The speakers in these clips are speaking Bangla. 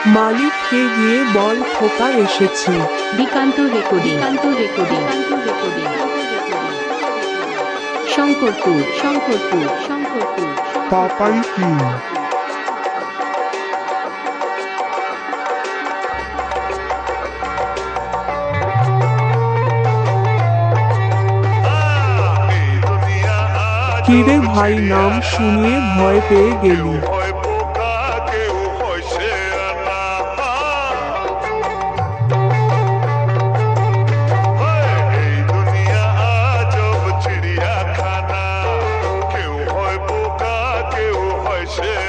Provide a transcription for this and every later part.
মালিককে গিয়ে বল খোকা এসেছে। দিকান্ত রেকর্ডিং শঙ্করপুর পাপাই কিং। কিরে ভাই, নাম শুনিয়ে ভয় পেয়ে গেলি?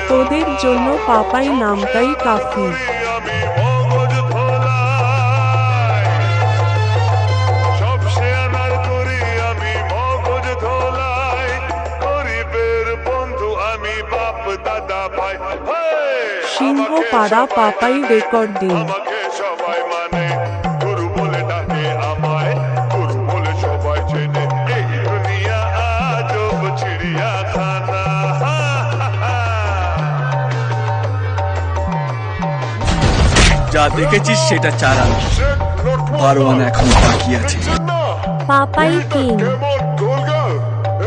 তোদের জন্য পাপাই নামটাই কাফি। সিংহ পাড়া পাপাই রেকর্ডিং। যা দেখেছিস সেটা চালানো, পারওয়ান এখনো বাকি আছে। পাপাই কিং।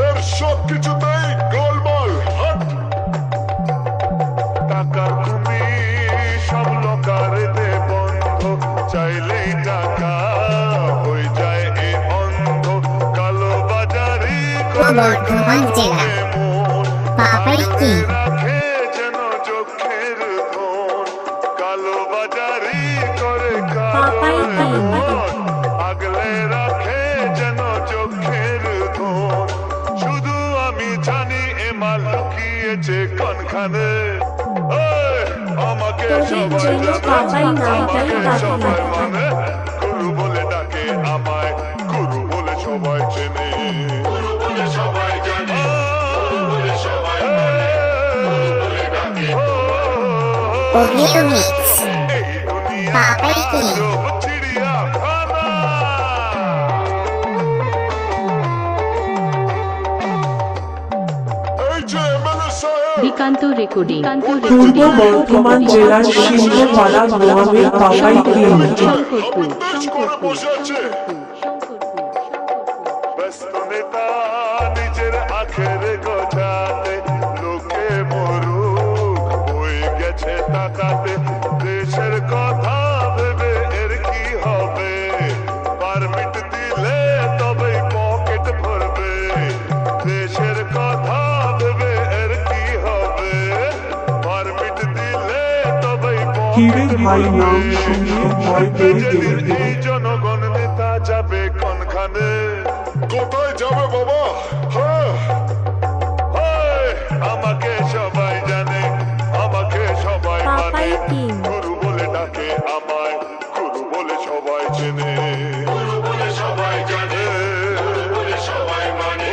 এর সব কিছুতেই গোলমাল। টাকার তুমি সব লোকার দে বন্ধ, চাইলেই টাকা হয়ে যায় এ অন্ধ। কালো বাজারি বর্ধমান জেলা পাপাই কিং। রাখে যেন চোখের ধন, কালো বাজারি করে পাপাই কিং। আগলে রাখে যেন চোখের ধন। শুধু আমি জানি এ মাল লুকিয়েছে কোনখানে। আমাকে সবাই মানে গুরু বলে ডাকে আমায়, গুরু বলে সবাই চেনে। Audio mix Papai king. দিকান্ত রেকর্ডিং পূর্ব বর্ধমান জেলার সিংহপাড়া গ্রামের পাপাই কিং। ব্যস্ত নেতা নিজের আখের গোছাতে, লোকে মরুক হয়ে গেছে তাকাতে। দেশের কথা ভেবে এর কি হবে, পারমিট দিলে তবেই পকেট ভরবে। দেশের কথা ভেবে এর কি হবে, পারমিট দিলে তবেই কিরে পকেট ভাই, নাম ভরবে। শুনিয়ে ভয় পেয়ে গেলি? এই জনগণ নেতা যাবে কোনখানে? কোথায় যাবে বাবা? আমাকে সবাই জানে, আমাকে সবাই মানে। পাপাই কিং। গুরু বলে ডাকে আমায়, গুরু বলে সবাই চেনে। গুরু বলে সবাই জানে, গুরু বলে সবাই মানে।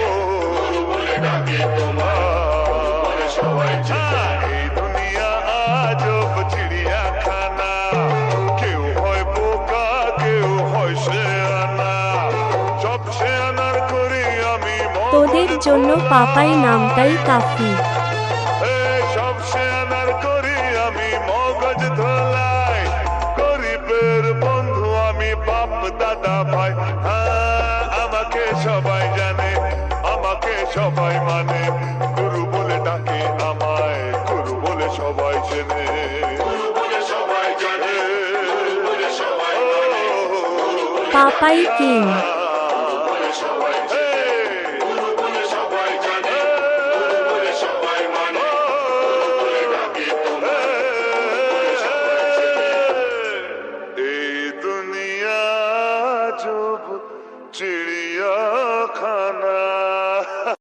গুরু বলে ডাকে তোমায়, সবাই চেনে। এই দুনিয়া আজব চিড়িয়াখানা, কেউ হয় বোকা কেউ হয় শেয়ানা। সব শেয়ানার করি আমি তোদের জন্য পাপাই নামটাই কাফি। সব শেয়ানার করি আমি মগজ ধোলাই। গরিবের বন্ধু আমি, বাপ দাদা ভাই। আমাকে সবাই জানে, আমাকে সবাই মানে। গুরু বলে ডাকে আমায়, গুরু বলে সবাই চেনে। গুরু বলে সবাই জানে, গুরু বলে সবাই মানে। পাপাই কিং।